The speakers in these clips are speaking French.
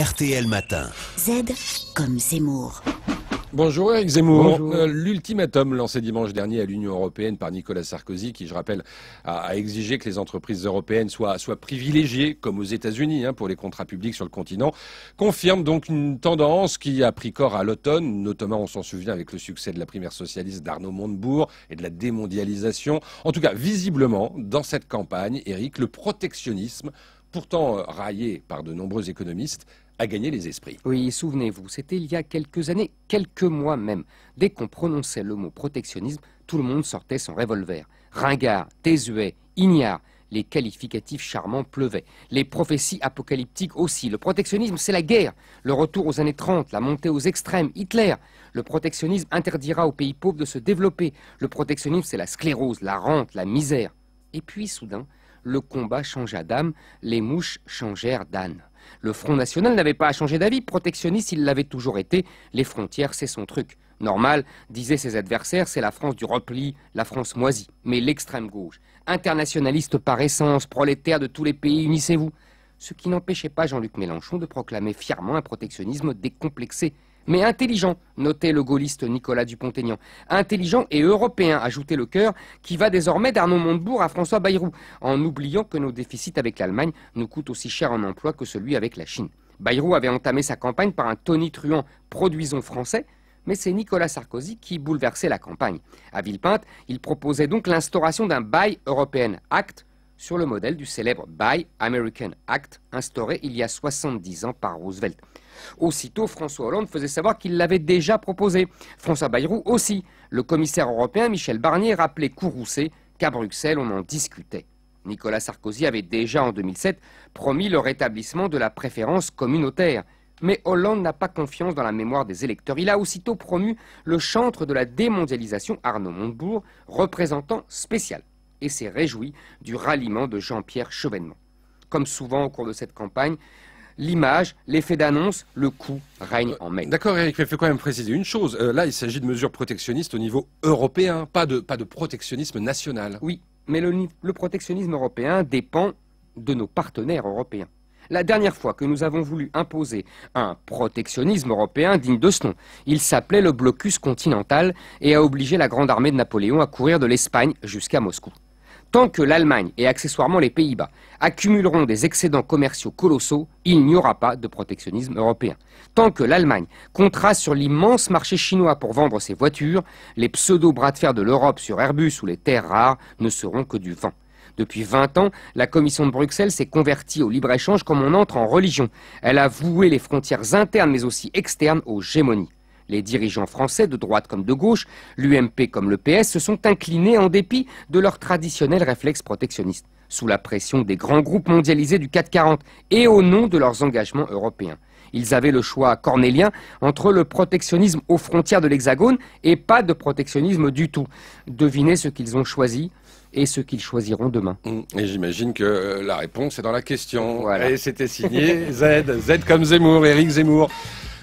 RTL Matin. Z comme Zemmour. Bonjour Éric Zemmour. Bonjour. L'ultimatum lancé dimanche dernier à l'Union européenne par Nicolas Sarkozy, qui, je rappelle, a exigé que les entreprises européennes soient privilégiées, comme aux États-Unis, pour les contrats publics sur le continent, confirme donc une tendance qui a pris corps à l'automne, notamment, on s'en souvient, avec le succès de la primaire socialiste d'Arnaud Montebourg et de la démondialisation. En tout cas, visiblement, dans cette campagne, Éric, le protectionnisme, pourtant raillé par de nombreux économistes, a gagné les esprits. Oui, souvenez-vous, c'était il y a quelques années, quelques mois même. Dès qu'on prononçait le mot protectionnisme, tout le monde sortait son revolver. Ringard, désuet, ignare, les qualificatifs charmants pleuvaient. Les prophéties apocalyptiques aussi. Le protectionnisme, c'est la guerre. Le retour aux années 30, la montée aux extrêmes, Hitler. Le protectionnisme interdira aux pays pauvres de se développer. Le protectionnisme, c'est la sclérose, la rente, la misère. Et puis, soudain, le combat changea d'âme, les mouches changèrent d'âne. Le Front National n'avait pas à changer d'avis, protectionniste il l'avait toujours été, les frontières c'est son truc. Normal, disaient ses adversaires, c'est la France du repli, la France moisie. Mais l'extrême gauche, internationaliste par essence, prolétaire de tous les pays, unissez-vous. Ce qui n'empêchait pas Jean-Luc Mélenchon de proclamer fièrement un protectionnisme décomplexé. Mais intelligent, notait le gaulliste Nicolas Dupont-Aignan. Intelligent et européen, ajoutait le cœur, qui va désormais d'Arnaud Montebourg à François Bayrou, en oubliant que nos déficits avec l'Allemagne nous coûtent aussi cher en emploi que celui avec la Chine. Bayrou avait entamé sa campagne par un tonitruant « Produisons français », mais c'est Nicolas Sarkozy qui bouleversait la campagne. À Villepinte, il proposait donc l'instauration d'un Buy European Act, sur le modèle du célèbre Buy American Act, instauré il y a 70 ans par Roosevelt. Aussitôt, François Hollande faisait savoir qu'il l'avait déjà proposé. François Bayrou aussi. Le commissaire européen Michel Barnier rappelait courroucé qu'à Bruxelles, on en discutait. Nicolas Sarkozy avait déjà, en 2007, promis le rétablissement de la préférence communautaire. Mais Hollande n'a pas confiance dans la mémoire des électeurs. Il a aussitôt promu le chantre de la démondialisation, Arnaud Montebourg, représentant spécial, et s'est réjoui du ralliement de Jean-Pierre Chevènement. Comme souvent au cours de cette campagne, l'image, l'effet d'annonce, le coup règne en maître. D'accord, Éric, mais il faut quand même préciser une chose. Là, il s'agit de mesures protectionnistes au niveau européen, pas de protectionnisme national. Oui, mais le protectionnisme européen dépend de nos partenaires européens. La dernière fois que nous avons voulu imposer un protectionnisme européen digne de ce nom, il s'appelait le blocus continental et a obligé la grande armée de Napoléon à courir de l'Espagne jusqu'à Moscou. Tant que l'Allemagne et accessoirement les Pays-Bas accumuleront des excédents commerciaux colossaux, il n'y aura pas de protectionnisme européen. Tant que l'Allemagne comptera sur l'immense marché chinois pour vendre ses voitures, les pseudo-bras de fer de l'Europe sur Airbus ou les terres rares ne seront que du vent. Depuis 20 ans, la Commission de Bruxelles s'est convertie au libre-échange comme on entre en religion. Elle a voué les frontières internes mais aussi externes aux gémonies. Les dirigeants français, de droite comme de gauche, l'UMP comme le PS, se sont inclinés en dépit de leur traditionnel réflexe protectionniste, sous la pression des grands groupes mondialisés du CAC 40 et au nom de leurs engagements européens. Ils avaient le choix cornélien entre le protectionnisme aux frontières de l'Hexagone et pas de protectionnisme du tout. Devinez ce qu'ils ont choisi et ce qu'ils choisiront demain. Et j'imagine que la réponse est dans la question. Voilà. Et c'était signé Z comme Zemmour, Éric Zemmour.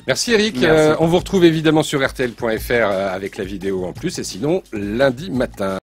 Merci Éric. Merci. On vous retrouve évidemment sur RTL.fr avec la vidéo en plus, et sinon lundi matin.